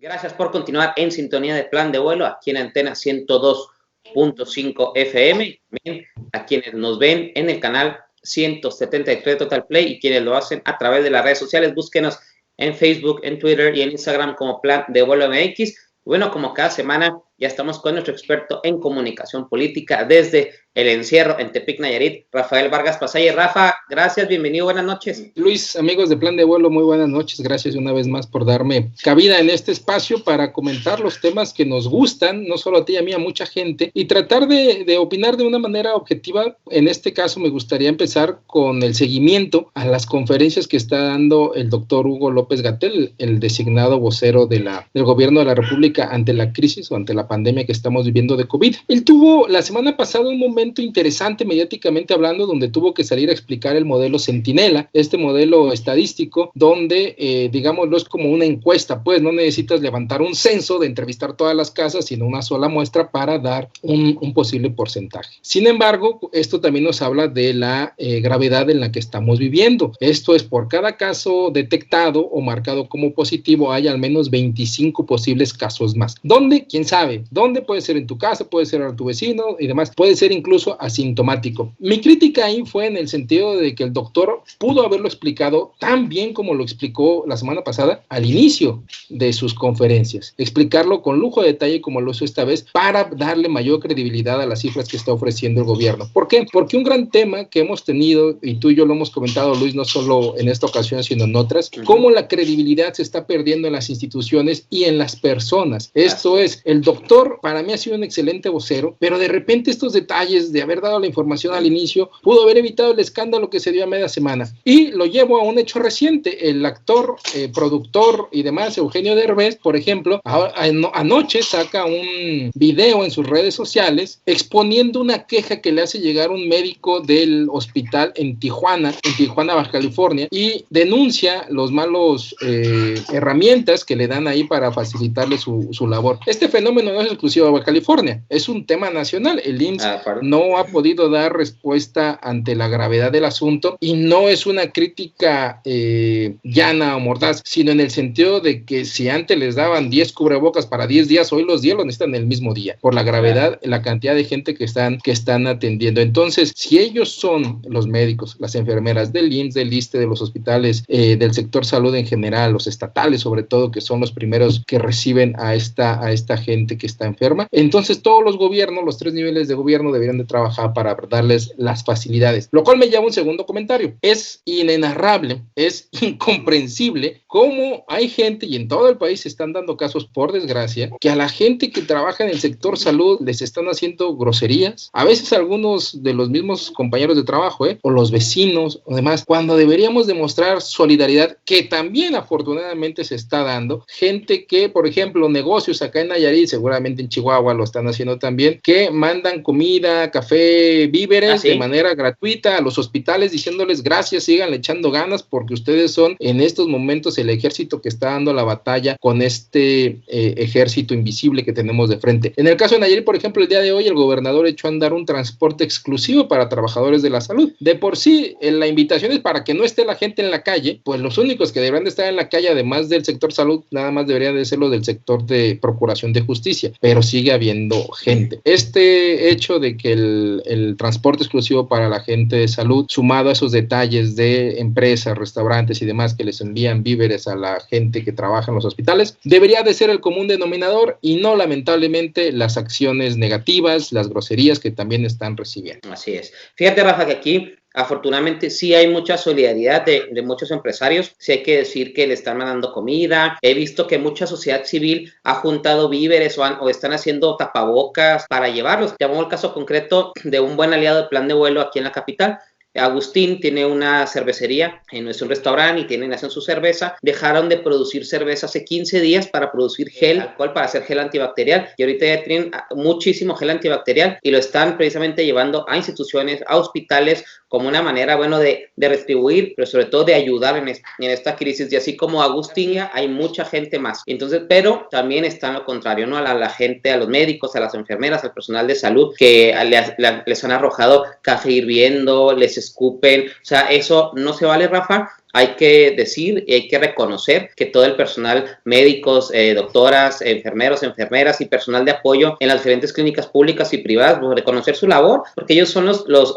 Gracias por continuar en sintonía de Plan de Vuelo aquí en Antena 102.5 FM. También a quienes nos ven en el canal 173 Total Play y quienes lo hacen a través de las redes sociales, búsquenos en Facebook, en Twitter y en Instagram como Plan de Vuelo MX. Bueno, como cada semana ya estamos con nuestro experto en comunicación política desde el encierro en Tepic, Nayarit, Rafael Vargas Pasalle. Rafa, gracias, bienvenido, buenas noches. Luis, amigos de Plan de Vuelo, muy buenas noches. Gracias una vez más por darme cabida en este espacio para comentar los temas que nos gustan, no solo a ti y a mí, a mucha gente, y tratar de opinar de una manera objetiva. En este caso me gustaría empezar con el seguimiento a las conferencias que está dando el doctor Hugo López-Gatell, el designado vocero del gobierno de la República ante la crisis o ante la pandemia que estamos viviendo de COVID. Él tuvo la semana pasada un momento interesante mediáticamente hablando, donde tuvo que salir a explicar el modelo Centinela, este modelo estadístico donde, digámoslo, es como una encuesta, pues no necesitas levantar un censo de entrevistar todas las casas, sino una sola muestra para dar un posible porcentaje. Sin embargo, esto también nos habla de la gravedad en la que estamos viviendo. Esto es, por cada caso detectado o marcado como positivo, hay al menos 25 posibles casos más. ¿Dónde? ¿Quién sabe? ¿Dónde? Puede ser en tu casa, puede ser a tu vecino y demás, puede ser incluso asintomático. Mi crítica ahí fue en el sentido de que el doctor pudo haberlo explicado tan bien como lo explicó la semana pasada al inicio de sus conferencias, explicarlo con lujo de detalle como lo hizo esta vez para darle mayor credibilidad a las cifras que está ofreciendo el gobierno. ¿Por qué? Porque un gran tema que hemos tenido, y tú y yo lo hemos comentado, Luis, no solo en esta ocasión sino en otras, cómo la credibilidad se está perdiendo en las instituciones y en las personas. Esto es, el doctor para mí ha sido un excelente vocero, pero de repente estos detalles de haber dado la información al inicio pudo haber evitado el escándalo que se dio a media semana. Y lo llevo a un hecho reciente. El actor, productor y demás, Eugenio Derbez, por ejemplo, anoche saca un video en sus redes sociales exponiendo una queja que le hace llegar un médico del hospital en Tijuana, Baja California, y denuncia los malos herramientas que le dan ahí para facilitarle su labor. Este fenómeno no es exclusivo de Baja California, es un tema nacional. El IMSS no ha podido dar respuesta ante la gravedad del asunto, y no es una crítica llana o mordaz, sino en el sentido de que si antes les daban 10 cubrebocas para 10 días, hoy los 10 los necesitan el mismo día, por la gravedad, la cantidad de gente que están atendiendo. Entonces, si ellos son los médicos, las enfermeras del IMSS, del ISSSTE, de los hospitales, del sector salud en general, los estatales sobre todo, que son los primeros que reciben a esta gente que está enferma, entonces todos los gobiernos, los 3 niveles de gobierno deberían de trabajar para darles las facilidades, lo cual me lleva a un segundo comentario. Es inenarrable, es incomprensible cómo hay gente, y en todo el país se están dando casos, por desgracia, que a la gente que trabaja en el sector salud les están haciendo groserías, a veces algunos de los mismos compañeros de trabajo, o los vecinos o demás, cuando deberíamos demostrar solidaridad, que también afortunadamente se está dando. Gente que, por ejemplo, negocios acá en Nayarit, seguramente en Chihuahua lo están haciendo también, que mandan comida, café, víveres de manera gratuita a los hospitales, diciéndoles gracias, sigan echando ganas, porque ustedes son en estos momentos el ejército que está dando la batalla con este ejército invisible que tenemos de frente. En el caso de Nayarit, por ejemplo, el día de hoy el gobernador echó a andar un transporte exclusivo para trabajadores de la salud. De por sí, la invitación es para que no esté la gente en la calle, pues los únicos que deberían de estar en la calle, además del sector salud, nada más deberían de ser los del sector de procuración de justicia, pero sigue habiendo gente. Este hecho de que el transporte exclusivo para la gente de salud, sumado a esos detalles de empresas, restaurantes y demás que les envían víveres a la gente que trabaja en los hospitales, debería de ser el común denominador y no, lamentablemente, las acciones negativas, las groserías que también están recibiendo. Así es. Fíjate, Rafa, que aquí afortunadamente sí hay mucha solidaridad de muchos empresarios, sí hay que decir que le están mandando comida. He visto que mucha sociedad civil ha juntado víveres o están haciendo tapabocas para llevarlos. Llamamos el caso concreto de un buen aliado de Plan de Vuelo aquí en la capital. Agustín tiene una cervecería, es un restaurante y hacen su cerveza. Dejaron de producir cerveza hace 15 días para producir gel, alcohol, para hacer gel antibacterial, y ahorita ya tienen muchísimo gel antibacterial y lo están precisamente llevando a instituciones, a hospitales, como una manera, bueno, de retribuir, pero sobre todo de ayudar en esta crisis. Y así como Agustín, hay mucha gente más. Entonces, pero también está en lo contrario, ¿no? A la gente, a los médicos, a las enfermeras, al personal de salud, que les han arrojado café hirviendo, les escupen. O sea, eso no se vale, Rafa. hay que decir y hay que reconocer que todo el personal, médicos, doctoras, enfermeras y personal de apoyo en las diferentes clínicas públicas y privadas, pues, reconocer su labor, porque ellos son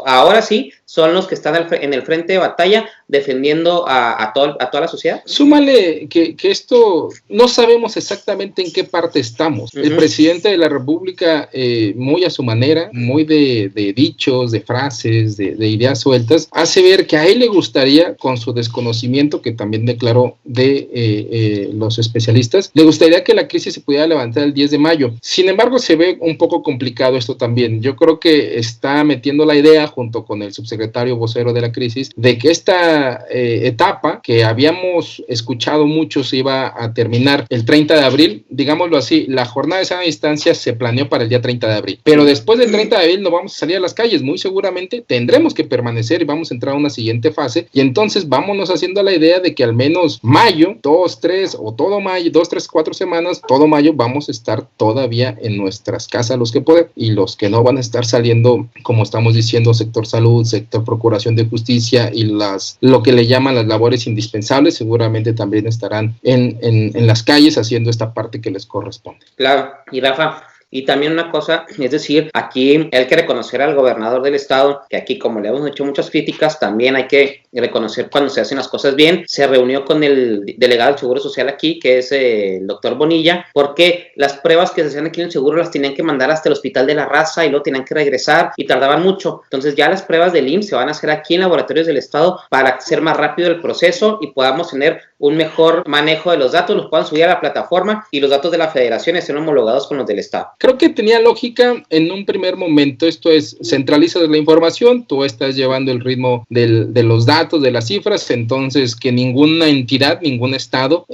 ahora sí, son los que están en el frente de batalla defendiendo a toda la sociedad. Súmale que esto no sabemos exactamente en qué parte estamos. El presidente de la República, muy a su manera, muy de dichos, de frases, de ideas sueltas, hace ver que a él le gustaría, con su desconocimiento, que también declaró de los especialistas, le gustaría que la crisis se pudiera levantar el 10 de mayo. Sin embargo, se ve un poco complicado esto también. Yo creo que está metiendo la idea, junto con el subsecretario vocero de la crisis, de que esta etapa que habíamos escuchado mucho se iba a terminar el 30 de abril, digámoslo así, la jornada de sana distancia se planeó para el día 30 de abril, pero después del 30 de abril no vamos a salir a las calles, muy seguramente tendremos que permanecer y vamos a entrar a una siguiente fase, y entonces vámonos haciendo la idea de que al menos mayo, 2, 3 o todo mayo, 2, 3, 4 semanas, todo mayo vamos a estar todavía en nuestras casas los que pueden, y los que no van a estar saliendo, como estamos diciendo, sector salud, sector procuración de justicia y lo que le llaman las labores indispensables, seguramente también estarán en las calles haciendo esta parte que les corresponde. Claro, y Rafa, y también una cosa, es decir, aquí hay que reconocer al gobernador del estado, que aquí, como le hemos hecho muchas críticas, también hay que reconocer cuando se hacen las cosas bien. Se reunió con el delegado del Seguro Social aquí, que es el doctor Bonilla, porque las pruebas que se hacían aquí en el Seguro las tenían que mandar hasta el Hospital de la Raza y luego tenían que regresar y tardaban mucho. Entonces ya las pruebas del IMSS se van a hacer aquí en laboratorios del estado para hacer más rápido el proceso y podamos tener un mejor manejo de los datos, los puedan subir a la plataforma y los datos de la federación estén homologados con los del estado. Creo que tenía lógica en un primer momento, esto es, centralizas la información, tú estás llevando el ritmo de los datos, de las cifras, entonces que ninguna entidad, ningún estado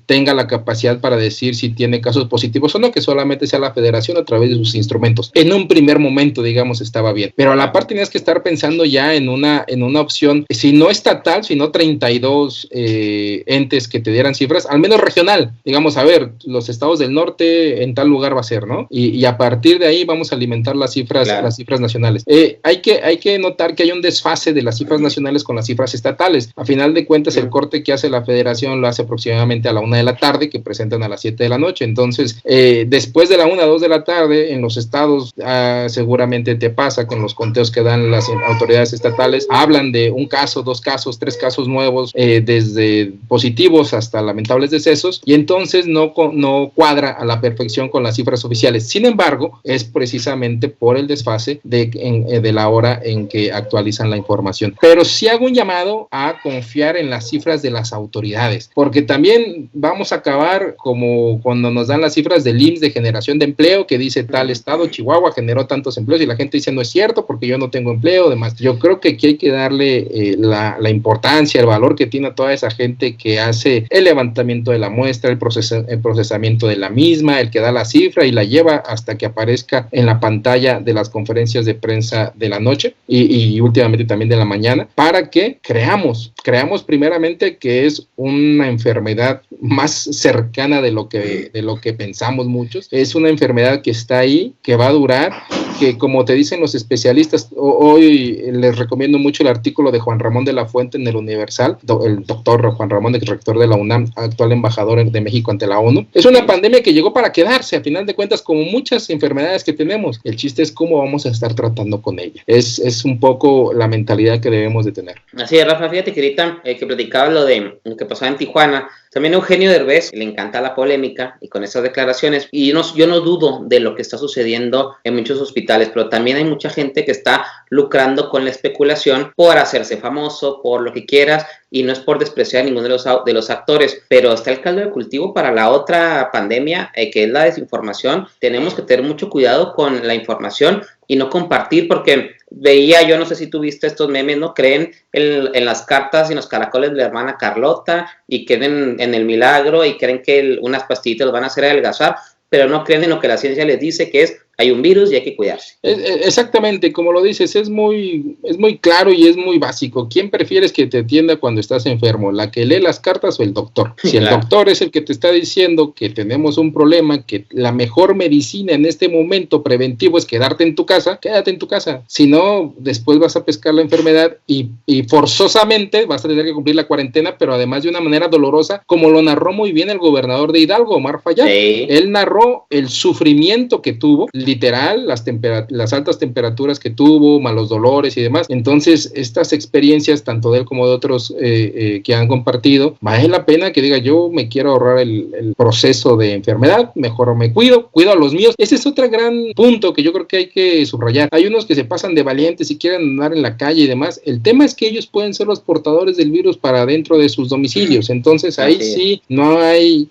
tenga la capacidad para decir si tiene casos positivos o no, que solamente sea la federación a través de sus instrumentos. En un primer momento, digamos, estaba bien, pero a la par tenías que estar pensando ya en una opción, si no estatal, sino 32 entes que te dieran cifras, al menos regional, digamos, a ver, los estados del norte en tal lugar va a ser, ¿no? Y a partir de ahí vamos a alimentar las cifras nacionales. Hay que notar que hay un desfase de las cifras nacionales con las cifras estatales. A final de cuentas, el corte que hace la federación lo hace aproximadamente a la 1 de la tarde, que presentan a las 7 de la noche. Entonces, después de la 1 a 2 de la tarde, en los estados, seguramente te pasa con los conteos que dan las autoridades estatales, hablan de un caso, 2 casos, 3 casos nuevos, desde positivos hasta lamentables decesos, y entonces no cuadra a la perfección con las cifras oficiales. Sin embargo, es precisamente por el desfase de la hora en que actualizan la información. Pero sí hago un llamado a confiar en las cifras de las autoridades, porque también vamos a acabar como cuando nos dan las cifras del IMSS de generación de empleo, que dice tal estado, Chihuahua, generó tantos empleos, y la gente dice no es cierto porque yo no tengo empleo, demás. Yo creo que aquí hay que darle la importancia, el valor que tiene a toda esa gente que hace el levantamiento de la muestra, el procesamiento de la misma, el que da la cifra y la lleva hasta que aparezca en la pantalla de las conferencias de prensa de la noche y últimamente también de la mañana, para que creamos primeramente que es una enfermedad más cercana de lo que pensamos muchos. Es una enfermedad que está ahí, que va a durar, que como te dicen los especialistas, hoy les recomiendo mucho el artículo de Juan Ramón de la Fuente en el Universal, el doctor Juan Ramón, el rector de la UNAM, actual embajador de México ante la ONU. Es una pandemia que llegó para quedarse, a final de cuentas, como muchas enfermedades que tenemos. El chiste es cómo vamos a estar tratando con ella. Es un poco la mentalidad que debemos de tener. Así es, Rafa, fíjate que ahorita que platicaba lo que pasaba en Tijuana, también Eugenio Derbez le encanta la polémica y con esas declaraciones, y yo no dudo de lo que está sucediendo en muchos hospitales, pero también hay mucha gente que está lucrando con la especulación por hacerse famoso, por lo que quieras, y no es por despreciar a ninguno de los actores, pero está el caldo de cultivo para la otra pandemia, que es la desinformación. Tenemos que tener mucho cuidado con la información y no compartir, porque veía, yo no sé si tú viste estos memes, ¿no? Creen en las cartas y en los caracoles de la hermana Carlota y creen en el milagro y creen que unas pastillitas los van a hacer adelgazar, pero no creen en lo que la ciencia les dice, que es hay un virus y hay que cuidarse. Exactamente, como lo dices, es muy claro y es muy básico. ¿Quién prefieres que te atienda cuando estás enfermo? ¿La que lee las cartas o el doctor? Si el doctor es el que te está diciendo que tenemos un problema, que la mejor medicina en este momento preventivo es quedarte en tu casa, quédate en tu casa. Si no, después vas a pescar la enfermedad y forzosamente vas a tener que cumplir la cuarentena, pero además de una manera dolorosa, como lo narró muy bien el gobernador de Hidalgo, Omar Fayad. Sí. Él narró el sufrimiento que tuvo, literal, las altas temperaturas que tuvo, malos dolores y demás. Entonces, estas experiencias, tanto de él como de otros que han compartido, vale la pena que diga, yo me quiero ahorrar el proceso de enfermedad, mejor me cuido a los míos. Ese es otro gran punto que yo creo que hay que subrayar. Hay unos que se pasan de valientes y quieren andar en la calle y demás. El tema es que ellos pueden ser los portadores del virus para dentro de sus domicilios. Entonces, ahí sí no hay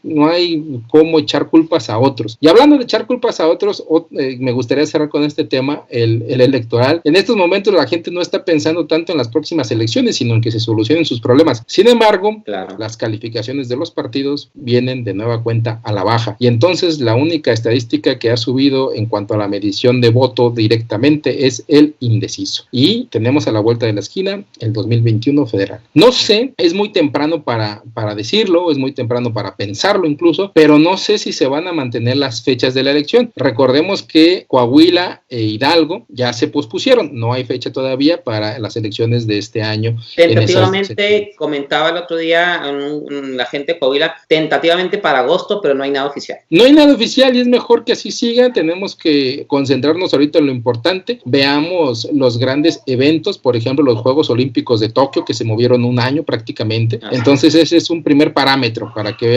cómo echar culpas a otros. Y hablando de echar culpas a otros, me gustaría cerrar con este tema, el electoral. En estos momentos la gente no está pensando tanto en las próximas elecciones, sino en que se solucionen sus problemas. Sin embargo, las calificaciones de los partidos vienen de nueva cuenta a la baja. Y entonces la única estadística que ha subido en cuanto a la medición de voto directamente es el indeciso. Y tenemos a la vuelta de la esquina el 2021 federal. No sé, es muy temprano para decirlo, es muy temprano para pensarlo incluso, pero no sé si se van a mantener las fechas de la elección. Recordemos que Coahuila e Hidalgo ya se pospusieron, no hay fecha todavía para las elecciones de este año. Tentativamente, comentaba el otro día la gente de Coahuila, tentativamente para agosto, pero no hay nada oficial. No hay nada oficial y es mejor que así siga. Tenemos que concentrarnos ahorita en lo importante. Veamos los grandes eventos, por ejemplo, los Juegos Olímpicos de Tokio, que se movieron un año prácticamente. Ajá. Entonces ese es un primer parámetro para que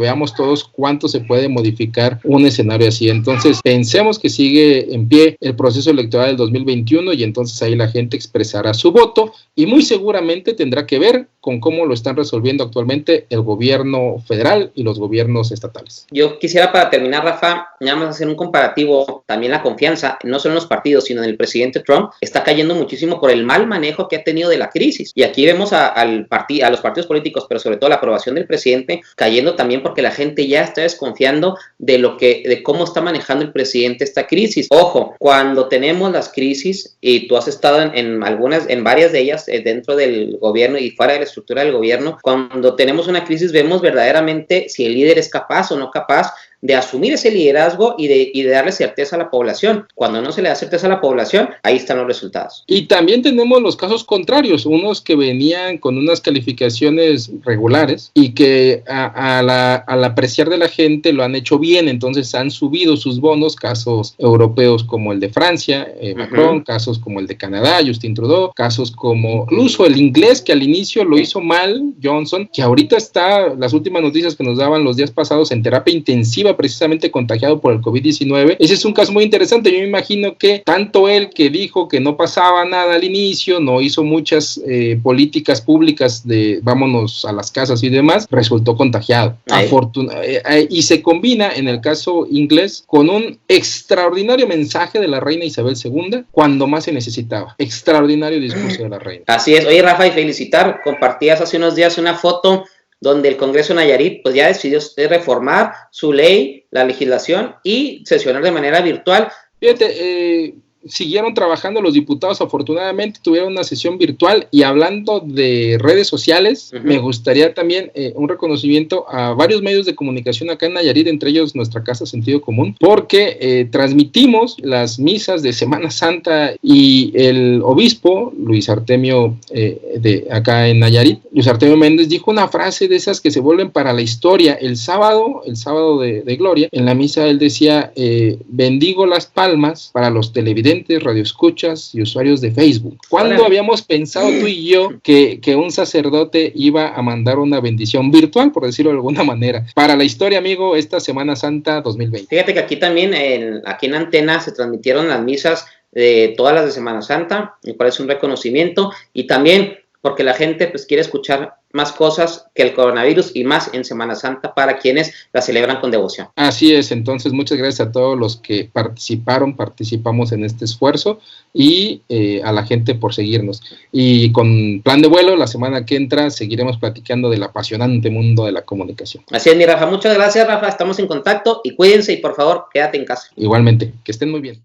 veamos todos cuánto se puede modificar un escenario así. Entonces pensemos que sigue en pie el proceso electoral del 2021 y entonces ahí la gente expresará su voto y muy seguramente tendrá que ver con cómo lo están resolviendo actualmente el gobierno federal y los gobiernos estatales. Yo quisiera, para terminar, Rafa, nada más hacer un comparativo. También la confianza, no solo en los partidos, sino en el presidente Trump, está cayendo muchísimo por el mal manejo que ha tenido de la crisis. Y aquí vemos a los partidos políticos, pero sobre todo la aprobación del presidente, cayendo también porque la gente ya está desconfiando de cómo está manejando el presidente esta crisis. Ojo, cuando tenemos las crisis, y tú has estado en varias de ellas, dentro del gobierno y fuera de la estructura del gobierno, cuando tenemos una crisis vemos verdaderamente si el líder es capaz o no capaz de asumir ese liderazgo y de darle certeza a la población. Cuando no se le da certeza a la población, ahí están los resultados. Y también tenemos los casos contrarios, unos que venían con unas calificaciones regulares y que al apreciar de la gente lo han hecho bien, entonces han subido sus bonos, casos europeos como el de Francia, Macron, casos como el de Canadá, Justin Trudeau, casos como incluso el inglés, que al inicio lo hizo mal, Johnson, que ahorita está, las últimas noticias que nos daban los días pasados, en terapia intensiva, precisamente contagiado por el COVID-19. Ese es un caso muy interesante. Yo me imagino que tanto él, que dijo que no pasaba nada al inicio, no hizo muchas políticas públicas de vámonos a las casas y demás, resultó contagiado. Y se combina en el caso inglés con un extraordinario mensaje de la reina Isabel II cuando más se necesitaba. Extraordinario discurso de la reina. Así es. Oye, Rafa, y felicitar, compartías hace unos días una foto donde el Congreso de Nayarit pues ya decidió reformar su ley, la legislación y sesionar de manera virtual. Fíjate, siguieron trabajando los diputados, afortunadamente tuvieron una sesión virtual. Y hablando de redes sociales, me gustaría también un reconocimiento a varios medios de comunicación acá en Nayarit, entre ellos nuestra casa Sentido Común, porque transmitimos las misas de Semana Santa y el obispo Luis Artemio de acá en Nayarit, Luis Artemio Méndez, dijo una frase de esas que se vuelven para la historia. El sábado de Gloria, en la misa él decía, bendigo las palmas para los televidentes, radioescuchas y usuarios de Facebook. ¿Cuándo habíamos pensado tú y yo que un sacerdote iba a mandar una bendición virtual, por decirlo de alguna manera? Para la historia, amigo, esta Semana Santa 2020. Fíjate que aquí también, aquí en Antena, se transmitieron las misas de todas las de Semana Santa, me parece un reconocimiento, y también porque la gente pues quiere escuchar más cosas que el coronavirus y más en Semana Santa para quienes la celebran con devoción. Así es, entonces muchas gracias a todos los que participamos en este esfuerzo y a la gente por seguirnos. Y con Plan de Vuelo, la semana que entra seguiremos platicando del apasionante mundo de la comunicación. Así es, mi Rafa, muchas gracias, Rafa, estamos en contacto y cuídense y por favor, quédate en casa. Igualmente, que estén muy bien.